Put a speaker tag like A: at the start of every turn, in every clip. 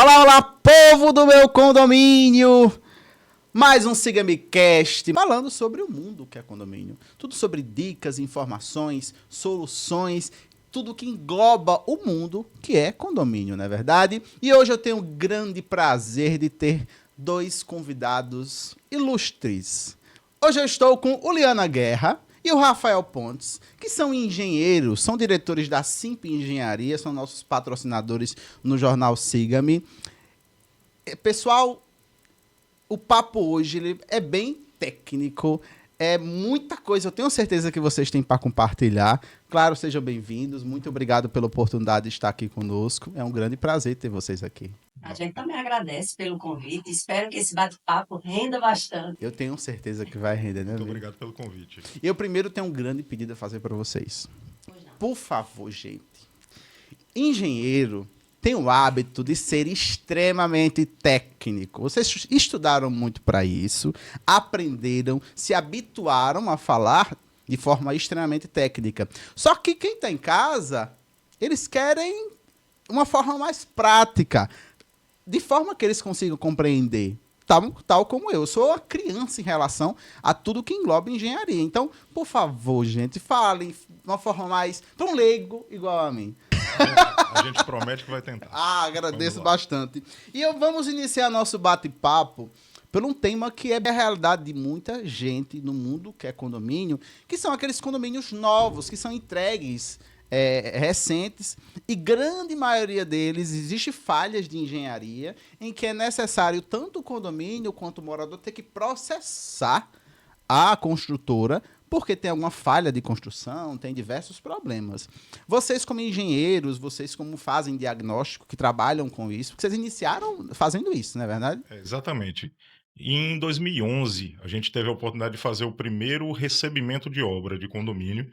A: Olá, olá, povo do meu condomínio! Mais um Siga-me Cast, falando sobre o mundo que é condomínio. Tudo sobre dicas, informações, soluções, tudo que engloba o mundo que é condomínio, não é verdade? E hoje eu tenho o grande prazer de ter dois convidados ilustres. Hoje eu estou com o Liana Guerra e o Rafael Pontes, que são engenheiros, são diretores da Simp Engenharia, são nossos patrocinadores no jornal Siga-me. Pessoal, o papo hoje ele é bem técnico, é muita coisa, eu tenho certeza que vocês têm para compartilhar. Claro, sejam bem-vindos, muito obrigado pela oportunidade de estar aqui conosco, é um grande prazer ter vocês aqui.
B: A gente também agradece pelo convite, espero que esse bate-papo renda bastante.
A: Eu tenho certeza que vai render, né?
C: Muito obrigado pelo convite.
A: Eu primeiro tenho um grande pedido a fazer para vocês. Por favor, gente, engenheiro tem o hábito de ser extremamente técnico. Vocês estudaram muito para isso, aprenderam, se habituaram a falar de forma extremamente técnica. Só que quem está em casa, eles querem uma forma mais prática, de forma que eles consigam compreender. Tal como eu sou uma criança em relação a tudo que engloba engenharia. Então, por favor, gente, falem de uma forma mais para um leigo igual a mim.
C: A gente promete que vai tentar.
A: Agradeço bastante. E vamos iniciar nosso bate-papo por um tema que é a realidade de muita gente no mundo que é condomínio, que são aqueles condomínios novos, que são entregues recentes, e grande maioria deles existe falhas de engenharia em que é necessário tanto o condomínio quanto o morador ter que processar a construtora porque tem alguma falha de construção, tem diversos problemas. Vocês como engenheiros, vocês como fazem diagnóstico, que trabalham com isso, porque vocês iniciaram fazendo isso, não é verdade?
C: Exatamente. Em 2011, a gente teve a oportunidade de fazer o primeiro recebimento de obra de condomínio.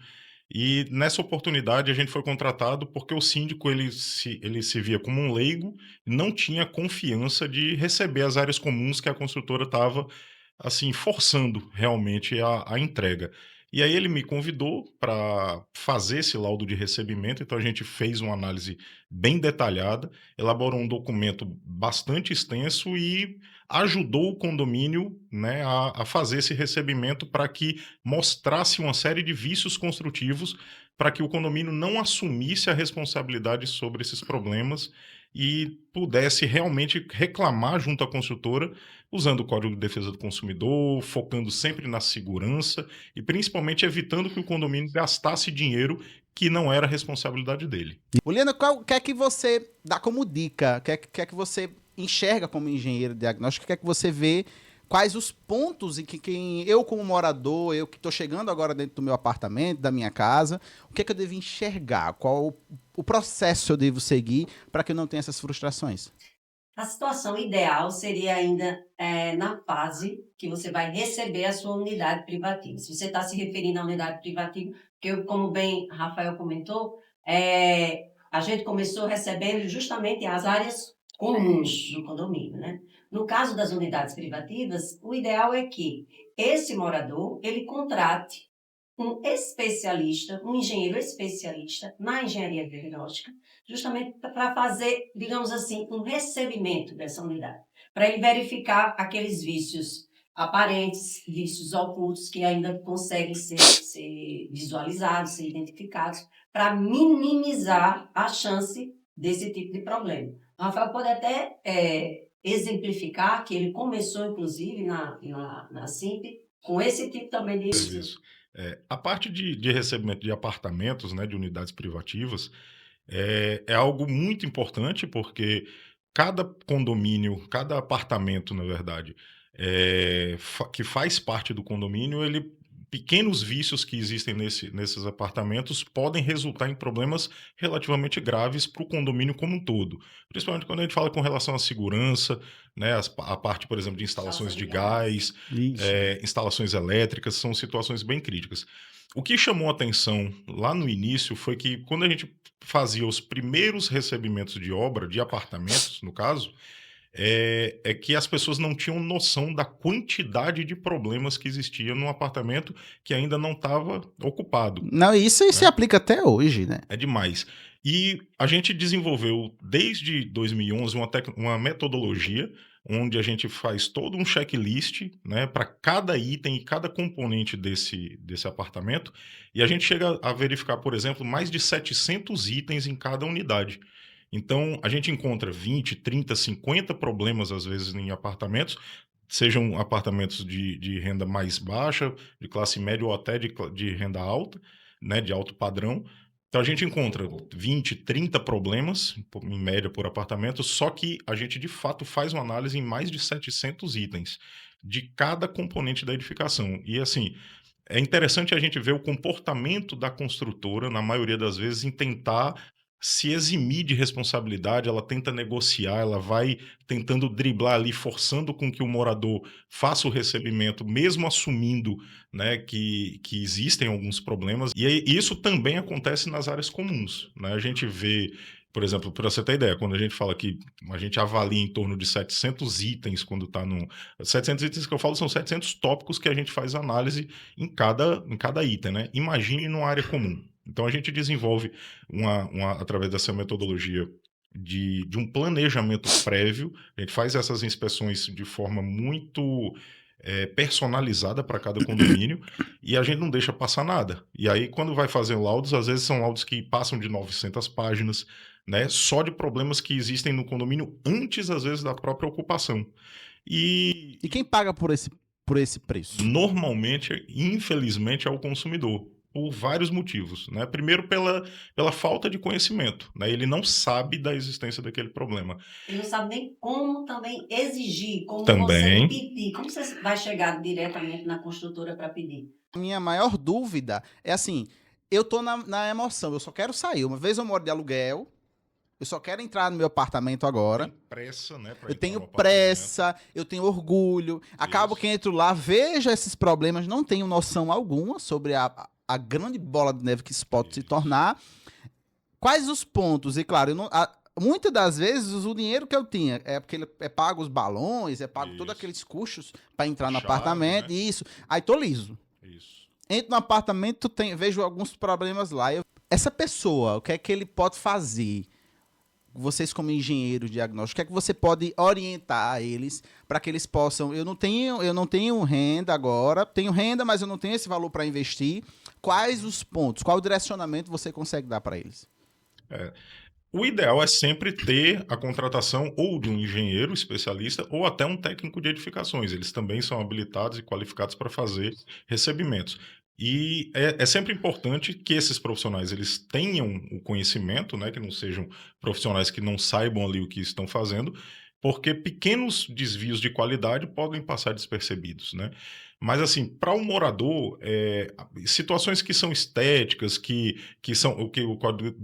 C: E nessa oportunidade a gente foi contratado porque o síndico ele se via como um leigo, não tinha confiança de receber as áreas comuns que a construtora estava assim forçando realmente a entrega. E aí ele me convidou para fazer esse laudo de recebimento, então a gente fez uma análise bem detalhada, elaborou um documento bastante extenso e ajudou o condomínio, né, a fazer esse recebimento para que mostrasse uma série de vícios construtivos para que o condomínio não assumisse a responsabilidade sobre esses problemas e pudesse realmente reclamar junto à construtora, usando o Código de Defesa do Consumidor, focando sempre na segurança e principalmente evitando que o condomínio gastasse dinheiro que não era responsabilidade dele.
A: Juliana, o que é que você dá como dica? O que é que você enxerga como engenheiro diagnóstico? O que é que você vê? Quais os pontos em que eu, como morador, eu que estou chegando agora dentro do meu apartamento, da minha casa, o que é que eu devo enxergar? Qual o processo eu devo seguir para que eu não tenha essas frustrações?
B: A situação ideal seria ainda na fase que você vai receber a sua unidade privativa. Se você está se referindo à unidade privativa, porque como bem Rafael comentou, a gente começou recebendo justamente as áreas comuns do condomínio, né? No caso das unidades privativas, o ideal é que esse morador ele contrate um especialista, um engenheiro especialista na engenharia diagnóstica, justamente para fazer, digamos assim, um recebimento dessa unidade, para ele verificar aqueles vícios aparentes, vícios ocultos que ainda conseguem ser visualizados, ser identificados, para minimizar a chance desse tipo de problema. O Rafael pode até exemplificar que ele começou, inclusive, na Simp, com esse tipo também de...
C: Isso. A parte de recebimento de apartamentos, né, de unidades privativas, é algo muito importante, porque cada condomínio, cada apartamento, na verdade, que faz parte do condomínio, pequenos vícios que existem nesses apartamentos podem resultar em problemas relativamente graves para o condomínio como um todo. Principalmente quando a gente fala com relação à segurança, né, a parte, por exemplo, de instalações de gás, instalações elétricas, são situações bem críticas. O que chamou a atenção lá no início foi que quando a gente fazia os primeiros recebimentos de obra, de apartamentos, no caso, é que as pessoas não tinham noção da quantidade de problemas que existia num apartamento que ainda não estava ocupado.
A: Não, isso se aplica até hoje, né?
C: É demais. E a gente desenvolveu, desde 2011, uma metodologia onde a gente faz todo um checklist, né, para cada item e cada componente desse apartamento, e a gente chega a verificar, por exemplo, mais de 700 itens em cada unidade. Então, a gente encontra 20, 30, 50 problemas, às vezes, em apartamentos, sejam apartamentos de renda mais baixa, de classe média ou até de renda alta, né, de alto padrão. Então a gente encontra 20, 30 problemas, em média, por apartamento, só que a gente de fato faz uma análise em mais de 700 itens de cada componente da edificação. E assim, é interessante a gente ver o comportamento da construtora, na maioria das vezes, em tentar se eximir de responsabilidade. Ela tenta negociar, ela vai tentando driblar ali, forçando com que o morador faça o recebimento, mesmo assumindo, né, que existem alguns problemas. E aí, isso também acontece nas áreas comuns, né? A gente vê, por exemplo, para você ter ideia, quando a gente fala que a gente avalia em torno de 700 itens quando está no... 700 itens que eu falo são 700 tópicos que a gente faz análise em cada item, né? Imagine numa área comum. Então a gente desenvolve, através dessa metodologia de um planejamento prévio, a gente faz essas inspeções de forma muito personalizada para cada condomínio, e a gente não deixa passar nada. E aí, quando vai fazer laudos, às vezes são laudos que passam de 900 páginas, né, só de problemas que existem no condomínio antes, às vezes, da própria ocupação.
A: E quem paga por esse preço?
C: Normalmente, infelizmente, é o consumidor, por vários motivos, né? Primeiro, pela falta de conhecimento, né? Ele não sabe da existência daquele problema.
B: Ele não sabe nem como também exigir, como
C: Também.
B: você pedir. Como você vai chegar diretamente na construtora para pedir?
A: Minha maior dúvida é assim, eu tô na emoção, eu só quero sair. Uma vez eu moro de aluguel, eu só quero entrar no meu apartamento agora.
C: Tem pressa, né?
A: Eu tenho pressa, eu tenho orgulho. Acabo que entro lá, vejo esses problemas, não tenho noção alguma sobre a grande bola de neve que isso pode se tornar. Quais os pontos? E claro, muitas das vezes o dinheiro que eu tinha é porque é pago os balões, é pago todos aqueles custos para entrar no
C: Chave,
A: apartamento,
C: né?
A: isso. Aí tô liso.
C: Isso.
A: Entro no apartamento, vejo alguns problemas lá. Essa pessoa, o que é que ele pode fazer? Vocês como engenheiros diagnósticos, o que é que você pode orientar eles para que eles possam... Eu não tenho renda agora, tenho renda, mas eu não tenho esse valor para investir. Quais os pontos, qual o direcionamento você consegue dar para eles?
C: O ideal é sempre ter a contratação ou de um engenheiro especialista ou até um técnico de edificações. Eles também são habilitados e qualificados para fazer recebimentos. E é sempre importante que esses profissionais eles tenham o conhecimento, né, que não sejam profissionais que não saibam ali o que estão fazendo, porque pequenos desvios de qualidade podem passar despercebidos, né? Mas assim, para o morador, situações que são estéticas, que são o que o Código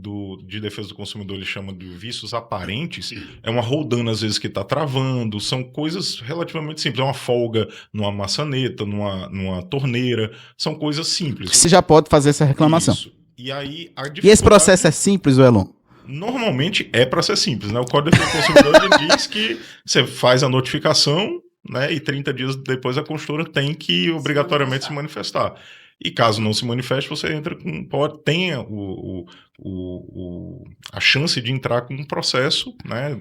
C: de Defesa do Consumidor ele chama de vícios aparentes, é uma roldana às vezes que está travando, são coisas relativamente simples, é uma folga numa maçaneta, numa torneira, são coisas simples.
A: Você já pode fazer essa reclamação.
C: Isso. E aí,
A: E esse processo é simples, Welon?
C: Normalmente é para ser simples, né? O Código de Defesa do Consumidor ele diz que você faz a notificação, né, e 30 dias depois a construtora tem que obrigatoriamente se manifestar. E caso não se manifeste, você entra tenha a chance de entrar com um processo, né,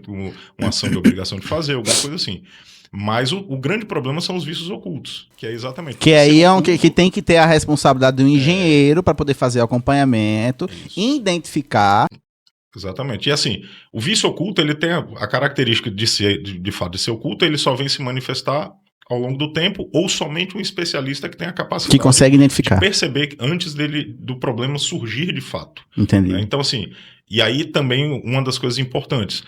C: uma ação de obrigação de fazer, alguma coisa assim. Mas o grande problema são os vícios ocultos, que é exatamente...
A: Que aí que tem que ter a responsabilidade do engenheiro para poder fazer o acompanhamento, identificar...
C: Exatamente. E assim, o vício oculto, ele tem a característica de fato de ser oculto, ele só vem se manifestar ao longo do tempo, ou somente um especialista que tem a capacidade
A: que consegue identificar,
C: de perceber antes do problema surgir de fato.
A: Entendi.
C: Né? Então assim, e aí também uma das coisas importantes,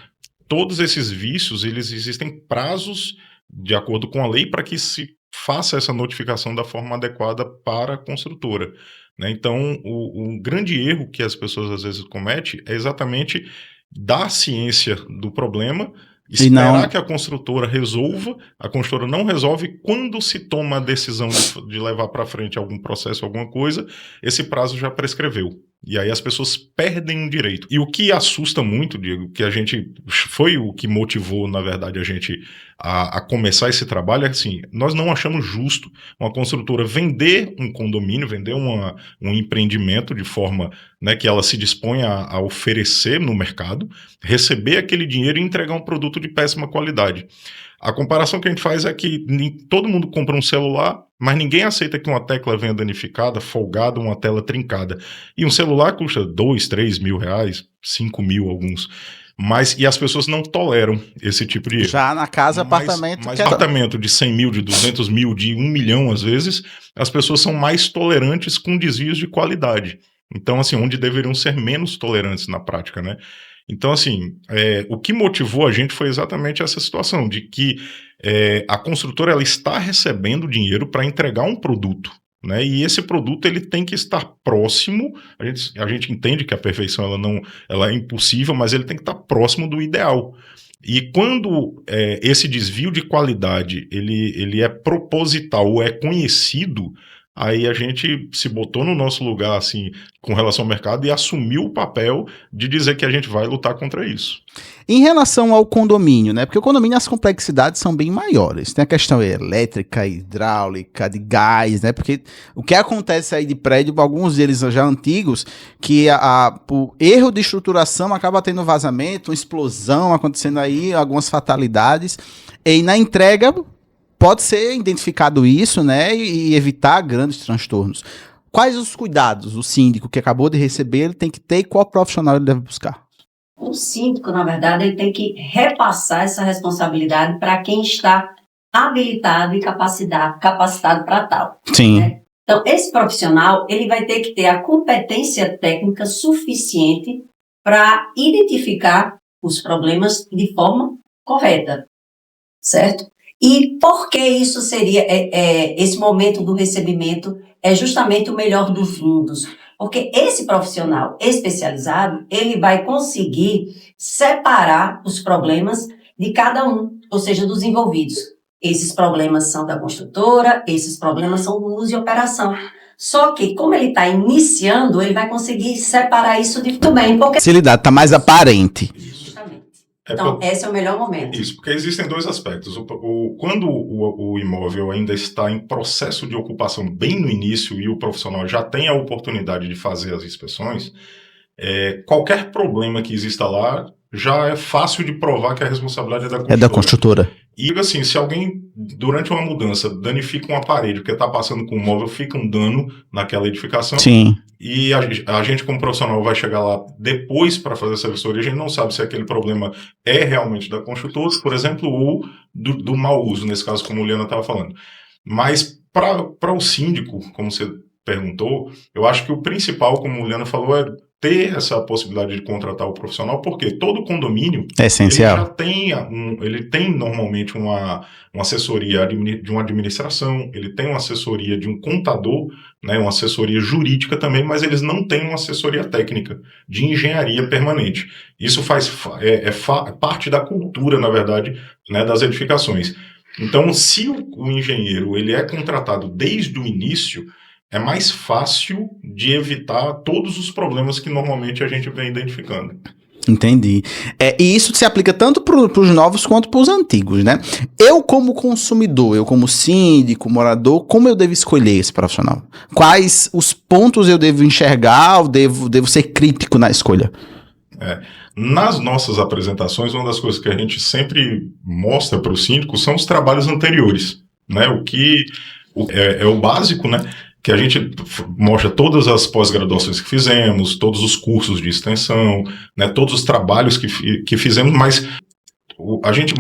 C: todos esses vícios, eles existem prazos de acordo com a lei para que se faça essa notificação da forma adequada para a construtora. Né? Então, o grande erro que as pessoas às vezes cometem é exatamente dar ciência do problema, esperar que a construtora resolva, a construtora não resolve, quando se toma a decisão de levar para frente algum processo, alguma coisa, esse prazo já prescreveu. E aí as pessoas perdem um direito. E o que assusta muito, Diego, que foi o que motivou, na verdade, a gente a começar esse trabalho, é assim, nós não achamos justo uma construtora vender um condomínio, vender um empreendimento de forma né, que ela se dispõe a oferecer no mercado, receber aquele dinheiro e entregar um produto de péssima qualidade. A comparação que a gente faz é que todo mundo compra um celular, mas ninguém aceita que uma tecla venha danificada, folgada, uma tela trincada. E um celular custa 2, 3 mil reais, 5 mil alguns. E as pessoas não toleram esse tipo de erro.
A: Já na casa, apartamento...
C: Mas apartamento de 100 mil, de 200 mil, de 1 milhão às vezes, as pessoas são mais tolerantes com desvios de qualidade. Então, assim, onde deveriam ser menos tolerantes na prática, né? Então, assim, o que motivou a gente foi exatamente essa situação, de que a construtora ela está recebendo dinheiro para entregar um produto, né? E esse produto ele tem que estar próximo, a gente entende que a perfeição ela é impossível, mas ele tem que estar próximo do ideal. E quando esse desvio de qualidade ele é proposital ou é conhecido, aí a gente se botou no nosso lugar, assim, com relação ao mercado e assumiu o papel de dizer que a gente vai lutar contra isso.
A: Em relação ao condomínio, né? Porque o condomínio, as complexidades são bem maiores. Tem a questão elétrica, hidráulica, de gás, né? Porque o que acontece aí de prédio, alguns deles já antigos, que por erro de estruturação acaba tendo vazamento, uma explosão acontecendo aí, algumas fatalidades. E na entrega pode ser identificado isso, né? E evitar grandes transtornos. Quais os cuidados o síndico que acabou de receber ele tem que ter e qual profissional ele deve buscar?
B: O síndico, na verdade, ele tem que repassar essa responsabilidade para quem está habilitado e capacitado para tal.
A: Sim.
B: Né? Então, esse profissional ele vai ter que ter a competência técnica suficiente para identificar os problemas de forma correta, certo? E por que isso seria, esse momento do recebimento é justamente o melhor dos mundos? Porque esse profissional especializado, ele vai conseguir separar os problemas de cada um, ou seja, dos envolvidos. Esses problemas são da construtora, esses problemas são do uso e operação. Só que, como ele está iniciando, ele vai conseguir separar isso de muito bem. Porque...
A: Facilidade, está mais aparente.
B: Justamente. Então, esse é o melhor momento.
C: Isso, porque existem dois aspectos. Quando o imóvel ainda está em processo de ocupação bem no início e o profissional já tem a oportunidade de fazer as inspeções, qualquer problema que exista lá já é fácil de provar que a responsabilidade é da construtora.
A: É da construtora.
C: E assim, se alguém, durante uma mudança, danifica uma parede, porque está passando com um móvel, fica um dano naquela edificação.
A: Sim.
C: E a gente, como profissional, vai chegar lá depois para fazer essa vistoria. A gente não sabe se aquele problema é realmente da construtora, por exemplo, ou do mau uso, nesse caso, como o Liana estava falando. Mas para o síndico, como você perguntou, eu acho que o principal, como o Liana falou, é ter essa possibilidade de contratar o profissional, porque todo condomínio
A: é essencial.
C: Ele tem normalmente uma assessoria de uma administração, ele tem uma assessoria de um contador, né, uma assessoria jurídica também, mas eles não têm uma assessoria técnica de engenharia permanente. Isso faz parte da cultura, na verdade, né, das edificações. Então, se o engenheiro ele é contratado desde o início, é mais fácil de evitar todos os problemas que normalmente a gente vem identificando.
A: Entendi. E isso se aplica tanto para os novos quanto para os antigos, né? Eu, como consumidor, eu como síndico, morador, como eu devo escolher esse profissional? Quais os pontos eu devo enxergar ou devo ser crítico na escolha?
C: Nas nossas apresentações, uma das coisas que a gente sempre mostra para o síndico são os trabalhos anteriores, né? O que é o básico, né? Que a gente mostra todas as pós-graduações que fizemos, todos os cursos de extensão, né, todos os trabalhos que fizemos, mas a gente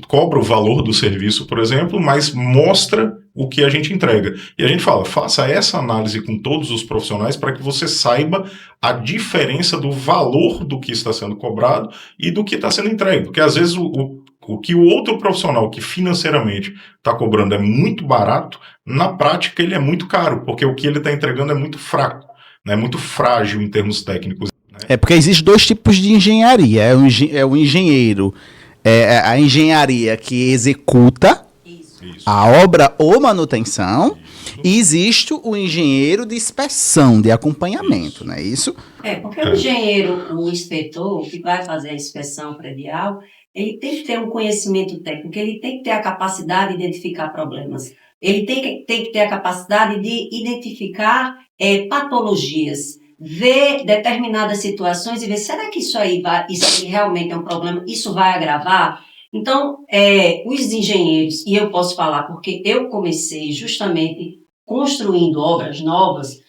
C: cobra o valor do serviço, por exemplo, mas mostra o que a gente entrega. E a gente fala, faça essa análise com todos os profissionais para que você saiba a diferença do valor do que está sendo cobrado e do que está sendo entregue. Porque às vezes o que o outro profissional que financeiramente está cobrando é muito barato, na prática ele é muito caro, porque o que ele está entregando é muito fraco, né, muito frágil em termos técnicos.
A: Né? Porque existem dois tipos de engenharia. É o engenheiro, a engenharia que executa a obra ou manutenção, e existe o engenheiro de inspeção, de acompanhamento, não é isso?
B: Porque o engenheiro, o inspetor, que vai fazer a inspeção predial, ele tem que ter um conhecimento técnico, ele tem que ter a capacidade de identificar problemas, ele tem que ter a capacidade de identificar patologias. ver determinadas situações e ver, será que isso aí realmente é um problema? Isso vai agravar? Então, os engenheiros, e eu posso falar porque eu comecei justamente construindo obras novas,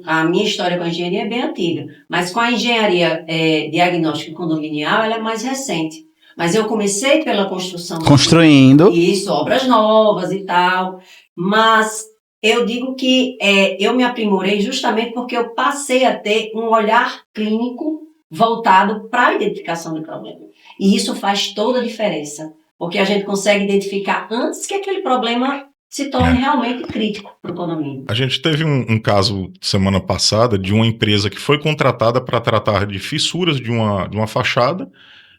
B: a minha história com a engenharia é bem antiga, mas com a engenharia diagnóstica condominial, ela é mais recente. Mas eu comecei pela construção.
A: Construindo.
B: Isso, obras novas e tal. Mas eu digo que eu me aprimorei justamente porque eu passei a ter um olhar clínico voltado para a identificação do problema. E isso faz toda a diferença, porque a gente consegue identificar antes que aquele problema se torne realmente crítico para o condomínio.
C: A gente teve um caso semana passada de uma empresa que foi contratada para tratar de fissuras de uma fachada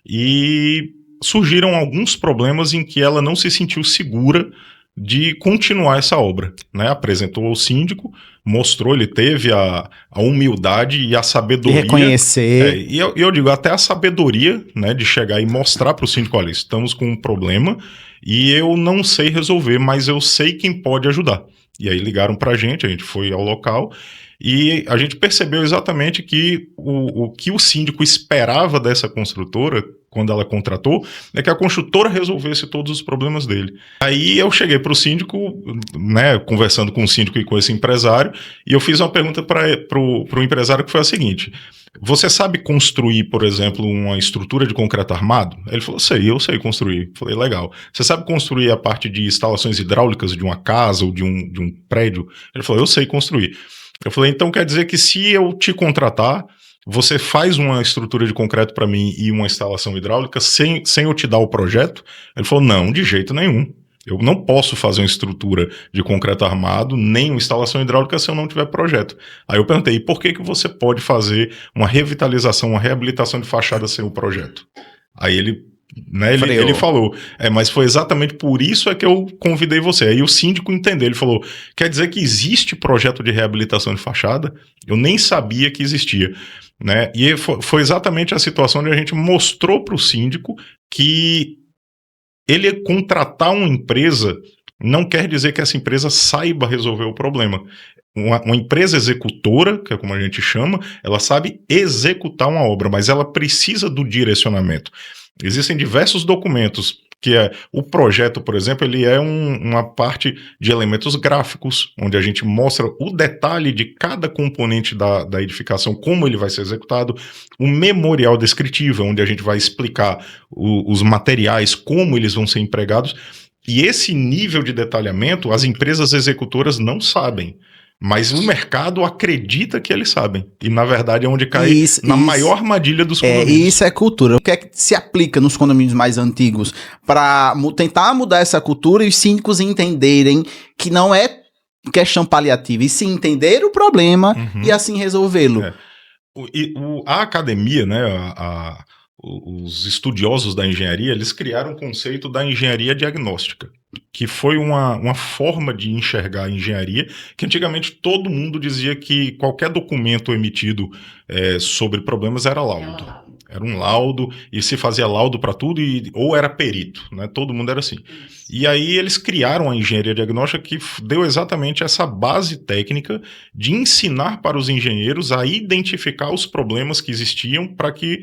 C: e surgiram alguns problemas em que ela não se sentiu segura de continuar essa obra, né? Apresentou ao síndico, mostrou, ele teve a humildade e a sabedoria.
A: E reconhecer.
C: E eu digo, até a sabedoria, né, de chegar e mostrar para o síndico, olha, estamos com um problema e eu não sei resolver, mas eu sei quem pode ajudar. E aí ligaram para a gente foi ao local e a gente percebeu exatamente que o que o síndico esperava dessa construtora, quando ela contratou, é que a construtora resolvesse todos os problemas dele. Aí eu cheguei para o síndico, né, conversando com o síndico e com esse empresário, e eu fiz uma pergunta para o empresário que foi a seguinte: você sabe construir, por exemplo, uma estrutura de concreto armado? Ele falou, eu sei construir. Eu falei, legal. Você sabe construir a parte de instalações hidráulicas de uma casa ou de um prédio? Ele falou, eu sei construir. Eu falei, então quer dizer que se eu te contratar, você faz uma estrutura de concreto para mim e uma instalação hidráulica sem eu te dar o projeto? Ele falou, não, de jeito nenhum. Eu não posso fazer uma estrutura de concreto armado, nem uma instalação hidráulica se eu não tiver projeto. Aí eu perguntei, e por que você pode fazer uma revitalização, uma reabilitação de fachada sem o projeto? Aí ele falou, mas foi exatamente por isso que eu convidei você. Aí o síndico entendeu, ele falou, quer dizer que existe projeto de reabilitação de fachada? Eu nem sabia que existia. Né? E foi exatamente a situação onde a gente mostrou para o síndico que ele contratar uma empresa não quer dizer que essa empresa saiba resolver o problema. Uma empresa executora, que é como a gente chama, ela sabe executar uma obra, mas ela precisa do direcionamento. Existem diversos documentos, que é o projeto, por exemplo, ele é uma parte de elementos gráficos, onde a gente mostra o detalhe de cada componente da edificação, como ele vai ser executado, o memorial descritivo, onde a gente vai explicar os materiais, como eles vão ser empregados, e esse nível de detalhamento as empresas executoras não sabem. Mas o mercado acredita que eles sabem. E, na verdade, é onde cai maior armadilha dos condomínios.
A: E isso é cultura. O que é que se aplica nos condomínios mais antigos para tentar mudar essa cultura e os síndicos entenderem que não é questão paliativa, e sim entender o problema e assim resolvê-lo?
C: A academia, né, os estudiosos da engenharia, eles criaram um conceito da engenharia diagnóstica, que foi uma forma de enxergar a engenharia, que antigamente todo mundo dizia que qualquer documento emitido sobre problemas era laudo. Era um laudo, e se fazia laudo para tudo, ou era perito, né? Todo mundo era assim. E aí eles criaram a engenharia diagnóstica, que deu exatamente essa base técnica de ensinar para os engenheiros a identificar os problemas que existiam para que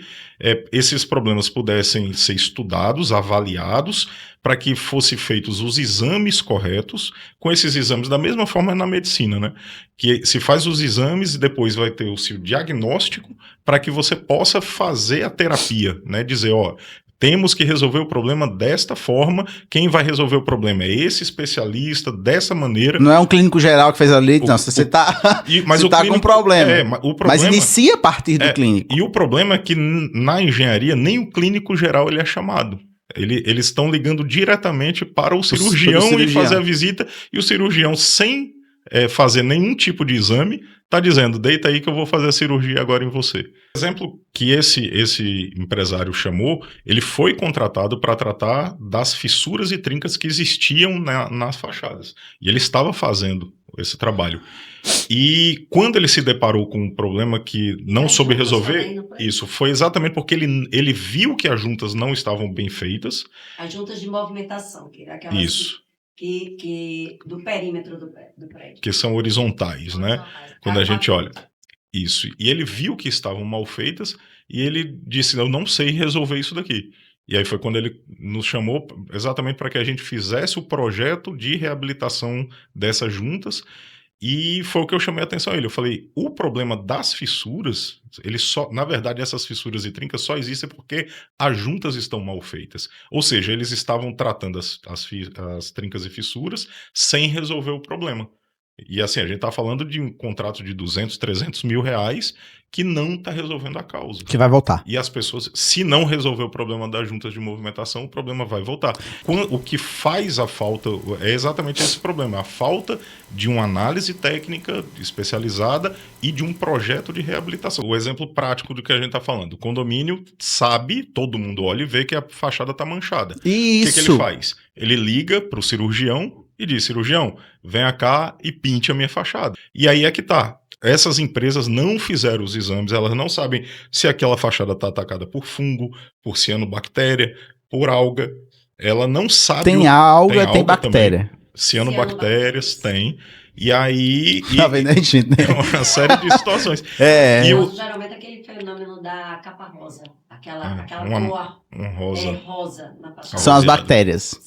C: esses problemas pudessem ser estudados, avaliados, para que fossem feitos os exames corretos. Com esses exames, da mesma forma na medicina, né? Que se faz os exames e depois vai ter o seu diagnóstico para que você possa fazer a terapia, né? Dizer, temos que resolver o problema desta forma, quem vai resolver o problema é esse especialista, dessa maneira.
A: Não é um clínico geral que fez ali, não, você está com um problema. Mas inicia a partir do clínico.
C: E o problema é que na engenharia nem o clínico geral ele é chamado. Eles estão ligando diretamente para o cirurgião e fazer a visita, e o cirurgião, sem fazer nenhum tipo de exame, está dizendo, deita aí que eu vou fazer a cirurgia agora em você. O exemplo que esse empresário chamou, ele foi contratado para tratar das fissuras e trincas que existiam nas fachadas. E ele estava fazendo esse trabalho. E quando ele se deparou com um problema que não soube resolver, isso foi exatamente porque ele viu que as juntas não estavam bem feitas.
B: As juntas de movimentação, que é aquelas
C: isso.
B: Que do perímetro do prédio.
C: Que são horizontais, né? Quando a gente olha. Isso. E ele viu que estavam mal feitas e ele disse: eu não sei resolver isso daqui. E aí foi quando ele nos chamou exatamente para que a gente fizesse o projeto de reabilitação dessas juntas. E foi o que eu chamei a atenção a ele. Eu falei: o problema das fissuras, na verdade, essas fissuras e trincas só existem porque as juntas estão mal feitas. Ou seja, eles estavam tratando as trincas e fissuras sem resolver o problema. E assim, a gente está falando de um contrato de 200, 300 mil reais que não está resolvendo a causa.
A: Que vai voltar.
C: E as pessoas, se não resolver o problema das juntas de movimentação, o problema vai voltar. O que faz a falta é exatamente esse problema, a falta de uma análise técnica especializada e de um projeto de reabilitação. O exemplo prático do que a gente está falando, o condomínio sabe, todo mundo olha e vê que a fachada está manchada.
A: Isso.
C: O que ele faz? Ele liga para o cirurgião e diz: cirurgião, venha cá e pinte a minha fachada. E aí é que tá. Essas empresas não fizeram os exames, elas não sabem se aquela fachada está atacada por fungo, por cianobactéria, por alga. Ela não sabe.
A: Tem alga, tem bactéria.
C: Também. Cianobactérias tem. E aí.
A: Tá vendo aí, gente? Né?
C: Uma série de situações.
B: Geralmente aquele fenômeno da capa rosa. Aquela cor rosa na fachada.
A: São as bactérias.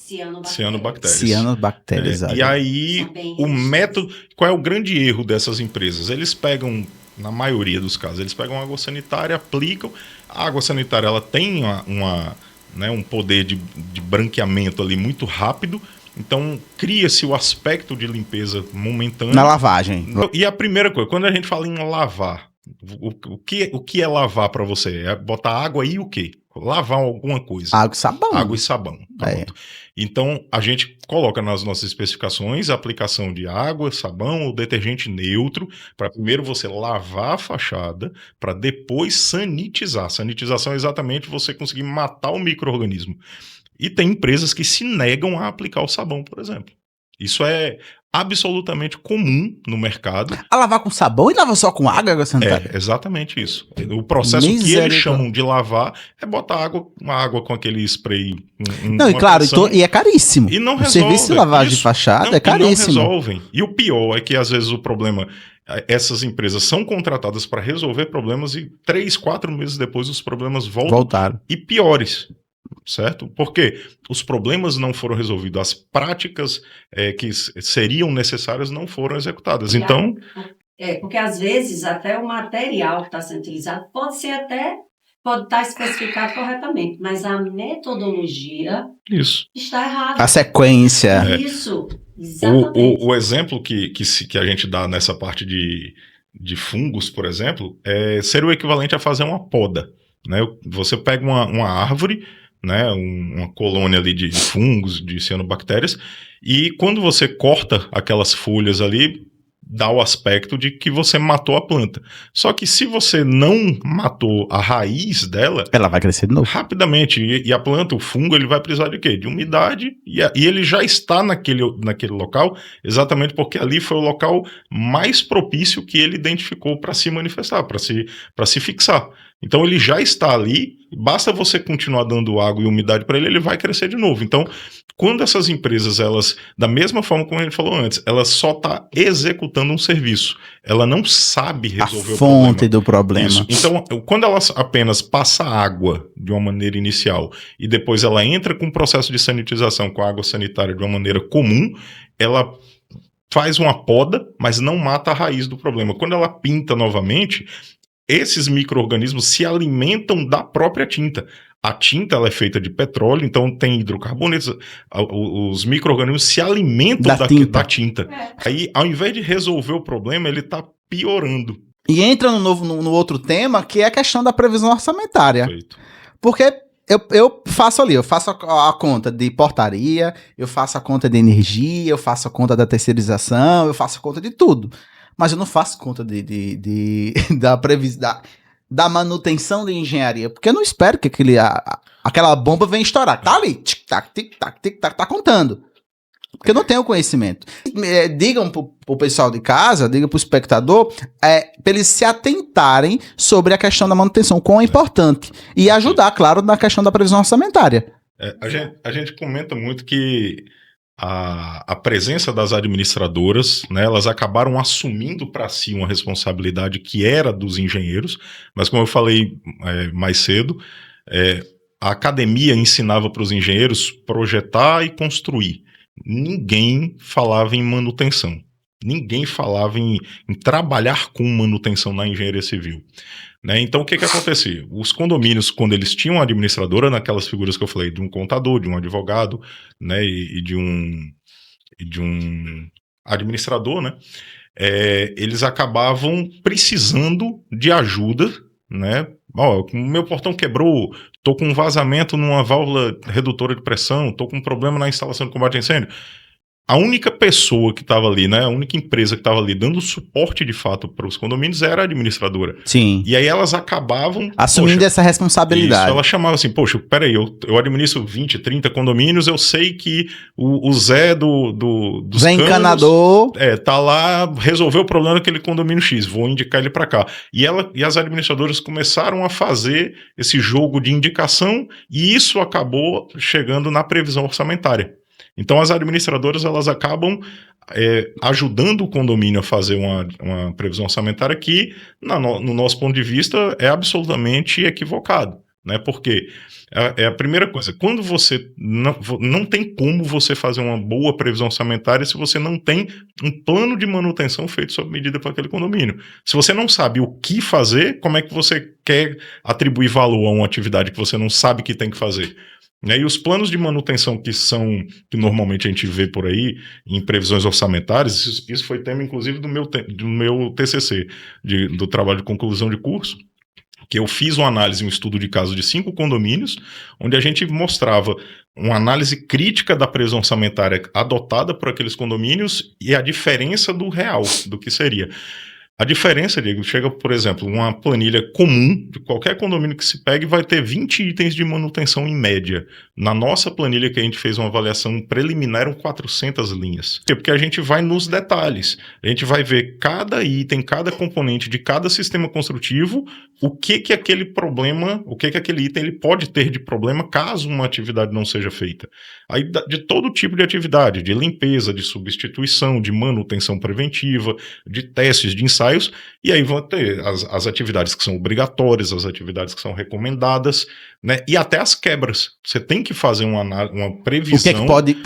B: Cianobactérias.
C: E aí, o método. Qual é o grande erro dessas empresas? Eles pegam, na maioria dos casos, eles pegam água sanitária, aplicam. A água sanitária ela tem um poder de branqueamento ali muito rápido. Então, cria-se o aspecto de limpeza momentâneo.
A: Na lavagem.
C: E a primeira coisa, quando a gente fala em lavar, o que é lavar para você? É botar água e o quê? Lavar alguma coisa.
A: Água e sabão.
C: Água e sabão. Então, a gente coloca nas nossas especificações a aplicação de água, sabão ou detergente neutro, para primeiro você lavar a fachada, para depois sanitizar. Sanitização é exatamente você conseguir matar o micro-organismo. E tem empresas que se negam a aplicar o sabão, por exemplo. Isso é absolutamente comum no mercado.
A: A lavar com sabão e lavar só com água sanitária?
C: É, exatamente isso. O processo que eles chamam de lavar é botar uma água com aquele spray.
A: Não, e claro, e é caríssimo.
C: E não
A: o
C: resolve.
A: Serviço de lavagem de fachada é caríssimo.
C: E não resolvem. E o pior é que às vezes o problema... Essas empresas são contratadas para resolver problemas e 3, 4 meses depois os problemas voltaram. E piores. Certo? Porque os problemas não foram resolvidos, as práticas que seriam necessárias não foram executadas. Então...
B: porque às vezes até o material que está sendo utilizado pode estar especificado corretamente, mas a metodologia está errada.
A: A sequência.
B: Isso, exatamente.
C: O exemplo que a gente dá nessa parte de fungos, por exemplo, seria o equivalente a fazer uma poda. Né? Você pega uma árvore, né, uma colônia ali de fungos, de cianobactérias, e quando você corta aquelas folhas ali, dá o aspecto de que você matou a planta. Só que se você não matou a raiz dela...
A: ela vai crescer de novo.
C: Rapidamente. E a planta, o fungo, ele vai precisar de quê? De umidade, e ele já está naquele local, exatamente porque ali foi o local mais propício que ele identificou para se manifestar, para se fixar. Então ele já está ali, basta você continuar dando água e umidade para ele vai crescer de novo. Então, quando essas empresas, elas, da mesma forma como a gente falou antes, ela só está executando um serviço, ela não sabe resolver
A: a fonte do problema.
C: Isso. Então, quando ela apenas passa água de uma maneira inicial e depois ela entra com um processo de sanitização com a água sanitária de uma maneira comum, ela faz uma poda, mas não mata a raiz do problema. Quando ela pinta novamente, esses micro-organismos se alimentam da própria tinta. A tinta ela é feita de petróleo, então tem hidrocarbonetos. Os micro-organismos se alimentam da tinta. Aí, ao invés de resolver o problema, ele está piorando.
A: E entra no outro tema, que é a questão da previsão orçamentária.
C: Perfeito.
A: Porque eu faço a conta de portaria, eu faço a conta de energia, eu faço a conta da terceirização, eu faço a conta de tudo. Mas eu não faço conta da manutenção de engenharia, porque eu não espero que aquela bomba venha estourar. Tá ali, tic-tac, tic-tac, tic-tac, tá contando. Porque eu não tenho conhecimento. Digam pro pessoal de casa, digam pro espectador, pra eles se atentarem sobre a questão da manutenção, quão é importante. E ajudar, claro, na questão da previsão orçamentária.
C: A gente comenta muito que a presença das administradoras, né, elas acabaram assumindo para si uma responsabilidade que era dos engenheiros, mas como eu falei mais cedo, a academia ensinava para os engenheiros projetar e construir. Ninguém falava em manutenção. Ninguém falava em trabalhar com manutenção na engenharia civil. Né? Então, o que acontecia? Os condomínios, quando eles tinham uma administradora, naquelas figuras que eu falei, de um contador, de um advogado, né, e de um administrador, né, eles acabavam precisando de ajuda, né? Ó, o meu portão quebrou, tô com um vazamento numa válvula redutora de pressão, tô com um problema na instalação de combate a incêndio. A única pessoa que estava ali, né, a única empresa que estava ali dando suporte de fato para os condomínios era a administradora.
A: Sim.
C: E aí elas acabavam...
A: assumindo essa responsabilidade.
C: Isso, ela chamava assim, poxa, peraí, eu administro 20, 30 condomínios, eu sei que o Zé dos
A: Zé encanador...
C: tá lá, resolveu o problema daquele condomínio X, vou indicar ele para cá. E as administradoras começaram a fazer esse jogo de indicação e isso acabou chegando na previsão orçamentária. Então, as administradoras elas acabam ajudando o condomínio a fazer uma previsão orçamentária que, no nosso ponto de vista, é absolutamente equivocado. Né? Porque a primeira coisa, quando você não tem como você fazer uma boa previsão orçamentária se você não tem um plano de manutenção feito sob medida para aquele condomínio. Se você não sabe o que fazer, como é que você quer atribuir valor a uma atividade que você não sabe que tem que fazer? E os planos de manutenção que normalmente a gente vê por aí em previsões orçamentárias, isso foi tema inclusive do meu TCC, do trabalho de conclusão de curso, que eu fiz uma análise, um estudo de caso de 5 condomínios, onde a gente mostrava uma análise crítica da previsão orçamentária adotada por aqueles condomínios e a diferença do real, do que seria. A diferença, Diego, chega, por exemplo, uma planilha comum de qualquer condomínio que se pegue vai ter 20 itens de manutenção em média. Na nossa planilha que a gente fez uma avaliação preliminar eram 400 linhas. Porque a gente vai nos detalhes. A gente vai ver cada item, cada componente de cada sistema construtivo, o que aquele problema, o que aquele item ele pode ter de problema caso uma atividade não seja feita. Aí de todo tipo de atividade, de limpeza, de substituição, de manutenção preventiva, de testes, de ensaios, e aí vão ter as atividades que são obrigatórias, as atividades que são recomendadas, né? E até as quebras. Você tem que fazer uma previsão.
A: O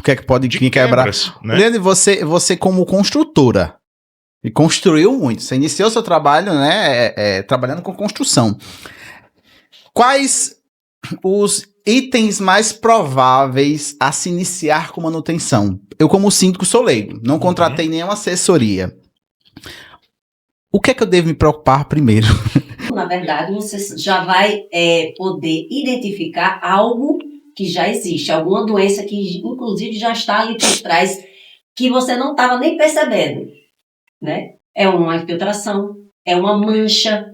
A: que é que pode quebrar?
C: Né?
A: Leandro, você como construtora, e construiu muito, você iniciou seu trabalho, né, trabalhando com construção. Quais os itens mais prováveis a se iniciar com manutenção? Eu, como síndico, sou leigo, não contratei nenhuma assessoria. O que é que eu devo me preocupar primeiro?
B: Na verdade, você já vai poder identificar algo que já existe, alguma doença que, inclusive, já está ali por trás, que você não estava nem percebendo, né? É uma infiltração, é uma mancha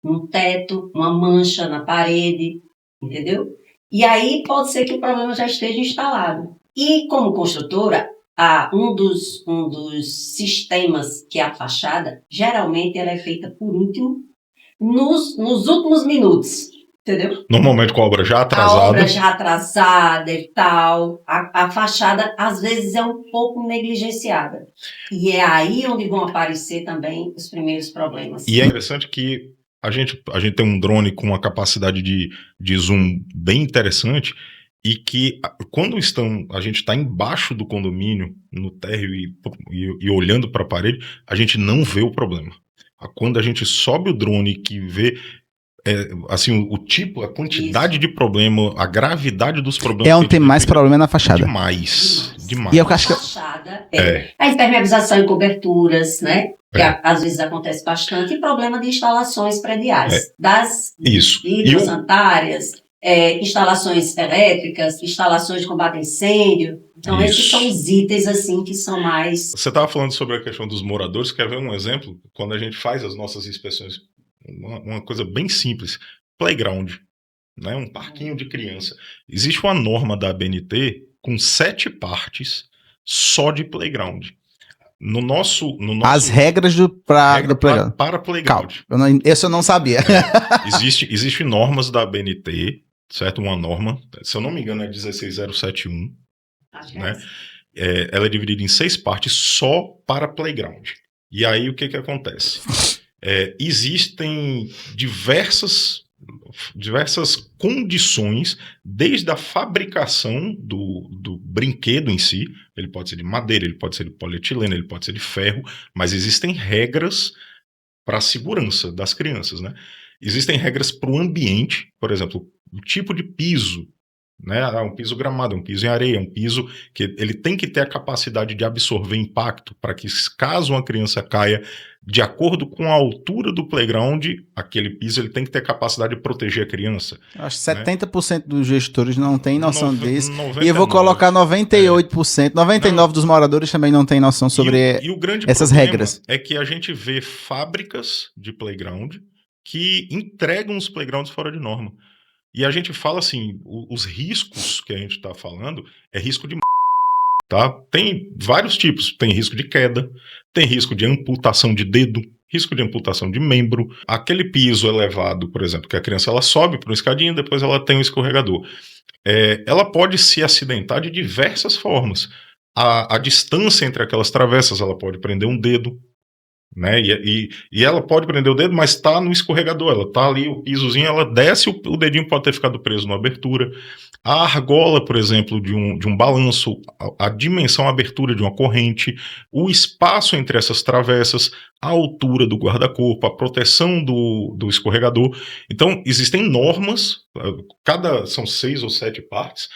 B: no teto, uma mancha na parede, entendeu? E aí pode ser que o problema já esteja instalado. E como construtora, um dos sistemas que é a fachada, geralmente ela é feita por último, nos últimos minutos, entendeu?
C: Normalmente com a obra já atrasada.
B: A obra já atrasada e tal. A fachada, às vezes, é um pouco negligenciada. E é aí onde vão aparecer também os primeiros problemas.
C: E é interessante que a gente tem um drone com uma capacidade de zoom bem interessante e que quando a gente está embaixo do condomínio, no térreo e olhando para a parede, a gente não vê o problema. Quando a gente sobe o drone que vê assim, o tipo, a quantidade de problema, a gravidade dos problemas.
A: É onde tem mais problema na fachada.
C: Demais.
A: E eu acho que...
B: A fachada a impermeabilização em coberturas, né? Que às vezes acontece bastante, e problema de instalações prediais. Das hidrosanitárias, instalações elétricas, instalações de combate a incêndio. Então, esses são os itens, assim, que são mais...
C: Você estava falando sobre a questão dos moradores, quer ver um exemplo? Quando a gente faz as nossas inspeções, uma coisa bem simples, playground, né? Um parquinho de criança. Existe uma norma da ABNT com 7 partes só de playground. No nosso
A: as regras do playground.
C: Para playground.
A: Calma, isso eu não sabia.
C: Existe normas da ABNT, certo? Uma norma, se eu não me engano é 16071, né? ela é dividida em 6 partes só para playground. E aí o que acontece? Existem diversas condições, desde a fabricação do brinquedo em si. Ele pode ser de madeira, ele pode ser de polietileno, ele pode ser de ferro, mas existem regras para a segurança das crianças, né? Existem regras para o ambiente, por exemplo, o tipo de piso, né? Um piso gramado, um piso em areia, um piso que ele tem que ter a capacidade de absorver impacto para que, caso uma criança caia, de acordo com a altura do playground, aquele piso ele tem que ter a capacidade de proteger a criança.
A: Eu acho que 70% dos gestores não tem noção disso.
C: 99,
A: E eu vou colocar 98%, 99% dos moradores também não tem noção sobre
C: e o grande
A: essas regras.
C: É que a gente vê fábricas de playground que entregam os playgrounds fora de norma. E a gente fala assim, os riscos que a gente está falando é risco de tá? Tem vários tipos, tem risco de queda, tem risco de amputação de dedo, risco de amputação de membro, aquele piso elevado, por exemplo, que a criança ela sobe para uma escadinha, depois ela tem um escorregador. Ela pode se acidentar de diversas formas. A distância entre aquelas travessas, ela pode prender um dedo, né? E ela pode prender o dedo, mas está no escorregador, ela está ali, o pisozinho, ela desce, o dedinho pode ter ficado preso na abertura. A argola, por exemplo, de um balanço, a dimensão, a abertura de uma corrente, o espaço entre essas travessas, a altura do guarda-corpo, a proteção do escorregador. Então, existem normas, são 6 ou 7 partes.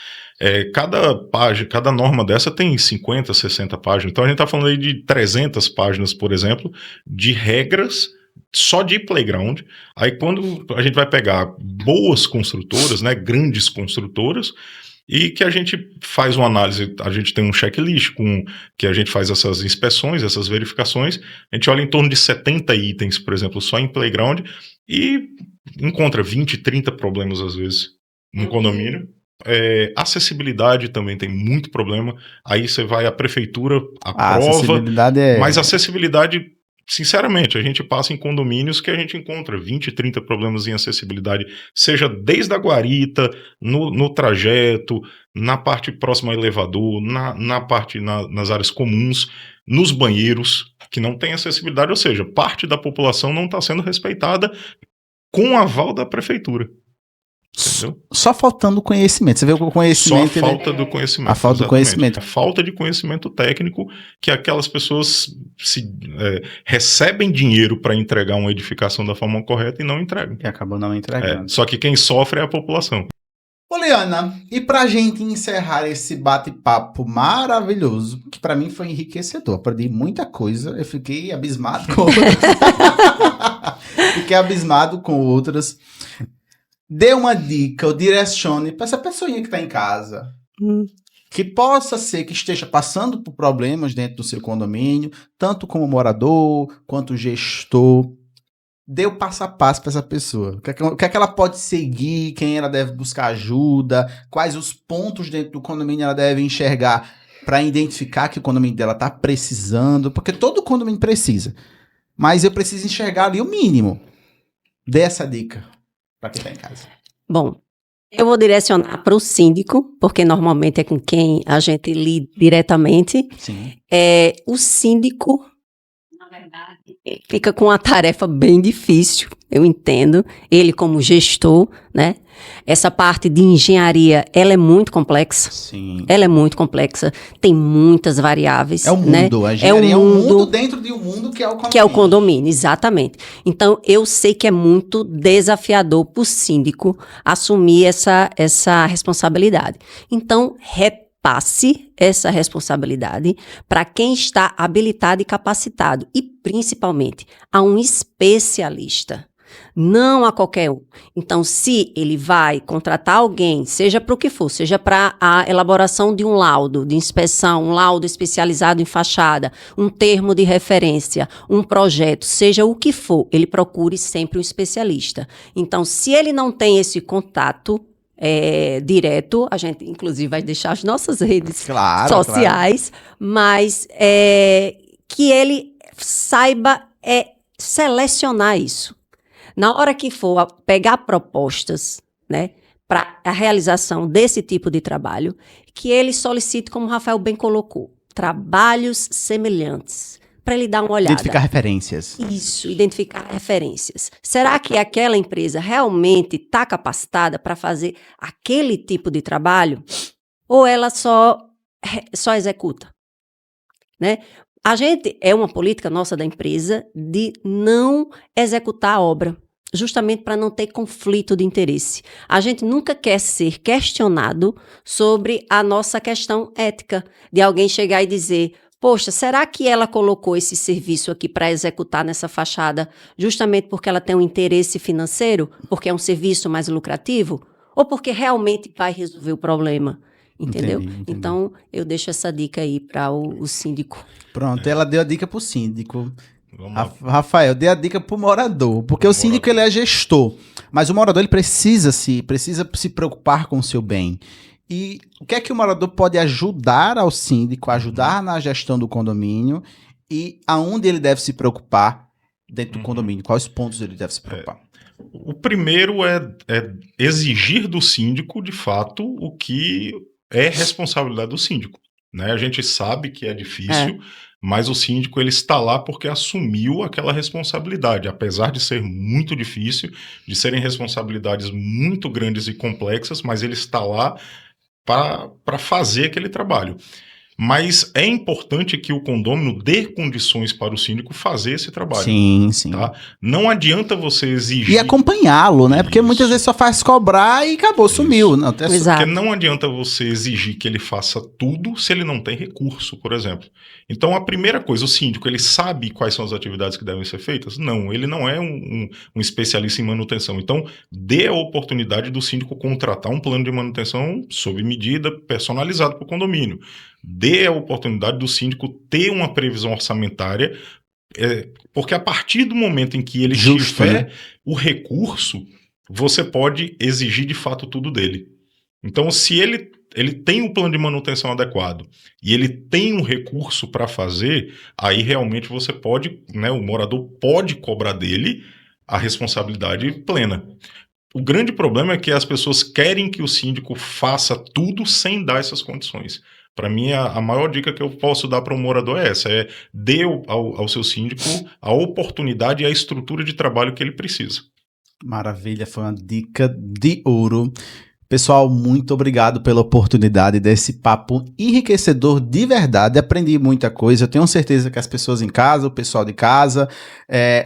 C: Cada norma dessa tem 50, 60 páginas. Então a gente está falando aí de 300 páginas, por exemplo, de regras só de playground. Aí quando a gente vai pegar boas construtoras, né, grandes construtoras, e que a gente faz uma análise, a gente tem um checklist que a gente faz essas inspeções, essas verificações, a gente olha em torno de 70 itens, por exemplo, só em playground, e encontra 20, 30 problemas às vezes no condomínio. Acessibilidade também tem muito problema. Aí você vai à prefeitura, aprova, mas acessibilidade, sinceramente, a gente passa em condomínios que a gente encontra 20, 30 problemas em acessibilidade, seja desde a guarita, no trajeto, na parte próxima ao elevador, nas áreas comuns, nos banheiros, que não tem acessibilidade, ou seja, parte da população não está sendo respeitada com o aval da prefeitura. Entendeu?
A: Só faltando conhecimento. Você vê o conhecimento.
C: Só a falta do conhecimento.
A: A falta do conhecimento.
C: A falta de conhecimento técnico que aquelas pessoas recebem dinheiro para entregar uma edificação da forma correta e não entregam.
A: E acabam não entregando.
C: Só que quem sofre é a população.
A: Poliana, e pra gente encerrar esse bate-papo maravilhoso, que pra mim foi enriquecedor, aprendi muita coisa, eu fiquei abismado com outras. Dê uma dica, ou direcione para essa pessoinha que está em casa, que possa ser que esteja passando por problemas dentro do seu condomínio, tanto como morador, quanto gestor. Dê o passo a passo para essa pessoa. O que é que ela pode seguir, quem ela deve buscar ajuda, quais os pontos dentro do condomínio ela deve enxergar para identificar que o condomínio dela está precisando, porque todo condomínio precisa. Mas eu preciso enxergar ali o mínimo. Dê essa dica para quem está em casa.
D: Bom, eu vou direcionar para o síndico, porque normalmente é com quem a gente lida diretamente.
A: Sim.
D: O síndico, na verdade, fica com uma tarefa bem difícil, eu entendo. Ele como gestor, né? Essa parte de engenharia, ela é muito complexa.
A: Sim.
D: Ela é muito complexa. Tem muitas variáveis.
A: É o mundo.
D: Né?
A: A engenharia é um mundo dentro de um mundo que é o condomínio.
D: Que é o condomínio, exatamente. Então, eu sei que é muito desafiador para o síndico assumir essa responsabilidade. Então, repasse essa responsabilidade para quem está habilitado e capacitado. E, principalmente, a um especialista. Não a qualquer um. Então, se ele vai contratar alguém, seja para o que for, seja para a elaboração de um laudo de inspeção, um laudo especializado em fachada, um termo de referência, um projeto, seja o que for, ele procure sempre um especialista. Então, se ele não tem esse contato direto, a gente inclusive vai deixar as nossas redes sociais, mas que ele saiba selecionar isso. Na hora que for pegar propostas, né, para a realização desse tipo de trabalho, que ele solicite, como o Rafael bem colocou, trabalhos semelhantes, para ele dar uma olhada.
A: Identificar referências.
D: Isso, identificar referências. Será que aquela empresa realmente está capacitada para fazer aquele tipo de trabalho? Ou ela só executa? Né? A gente, é uma política nossa da empresa de não executar a obra, justamente para não ter conflito de interesse. A gente nunca quer ser questionado sobre a nossa questão ética, de alguém chegar e dizer: poxa, será que ela colocou esse serviço aqui para executar nessa fachada justamente porque ela tem um interesse financeiro, porque é um serviço mais lucrativo, ou porque realmente vai resolver o problema? Entendeu?
A: Entendi.
D: Então, eu deixo essa dica aí para o síndico.
A: Pronto, ela deu a dica pro síndico.
C: Vamos lá.
A: Rafael, dê a dica pro morador, porque o síndico ele é gestor, mas o morador ele precisa se preocupar com o seu bem. E o que é que o morador pode ajudar ao síndico, ajudar na gestão do condomínio e aonde ele deve se preocupar dentro do condomínio? Quais pontos ele deve se preocupar?
C: O primeiro é exigir do síndico, de fato, o que é responsabilidade do síndico. Né? A gente sabe que é difícil, mas o síndico ele está lá porque assumiu aquela responsabilidade, apesar de ser muito difícil, de serem responsabilidades muito grandes e complexas, mas ele está lá para fazer aquele trabalho. Mas é importante que o condômino dê condições para o síndico fazer esse trabalho.
A: Sim, sim.
C: Tá? Não adianta você exigir...
A: E acompanhá-lo, né? Porque
C: Isso.
A: muitas vezes só faz cobrar e acabou, sumiu. Não, até
D: Exato.
C: Porque não adianta você exigir que ele faça tudo se ele não tem recurso, por exemplo. Então, a primeira coisa, o síndico, ele sabe quais são as atividades que devem ser feitas? Não, ele não é um especialista em manutenção. Então, dê a oportunidade do síndico contratar um plano de manutenção sob medida, personalizado para o condomínio. Dê a oportunidade do síndico ter uma previsão orçamentária, porque a partir do momento em que ele tiver o recurso, você pode exigir de fato tudo dele. Então, se ele tem um plano de manutenção adequado e ele tem um recurso para fazer, aí realmente você pode, né, o morador pode cobrar dele a responsabilidade plena. O grande problema é que as pessoas querem que o síndico faça tudo sem dar essas condições. Para mim, a maior dica que eu posso dar para um morador é essa, dê ao seu síndico a oportunidade e a estrutura de trabalho que ele precisa.
A: Maravilha, foi uma dica de ouro. Pessoal, muito obrigado pela oportunidade desse papo enriquecedor de verdade. Aprendi muita coisa. Eu tenho certeza que as pessoas em casa, o pessoal de casa,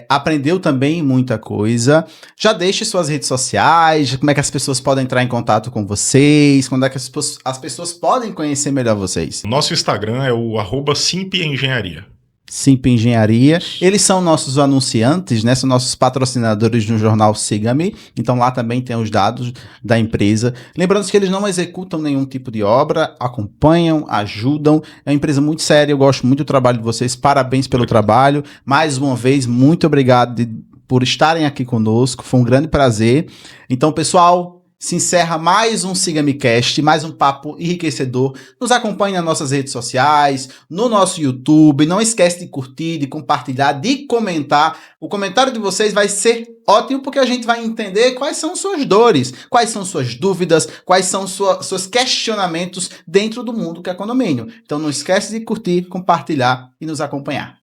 A: aprendeu também muita coisa. Já deixe suas redes sociais, como é que as pessoas podem entrar em contato com vocês, quando é que as pessoas podem conhecer melhor vocês.
C: Nosso Instagram é o @simpengenharia.
A: Simp Engenharia. Eles são nossos anunciantes, né? São nossos patrocinadores no jornal Siga-me. Então lá também tem os dados da empresa. Lembrando que eles não executam nenhum tipo de obra, acompanham, ajudam. É uma empresa muito séria, eu gosto muito do trabalho de vocês. Parabéns pelo trabalho. Mais uma vez, muito obrigado por estarem aqui conosco. Foi um grande prazer. Então, pessoal, se encerra mais um Siga-me Cast, mais um papo enriquecedor. Nos acompanhe nas nossas redes sociais, no nosso YouTube. Não esquece de curtir, de compartilhar, de comentar. O comentário de vocês vai ser ótimo porque a gente vai entender quais são suas dores, quais são suas dúvidas, quais são seus questionamentos dentro do mundo que é condomínio. Então não esquece de curtir, compartilhar e nos acompanhar.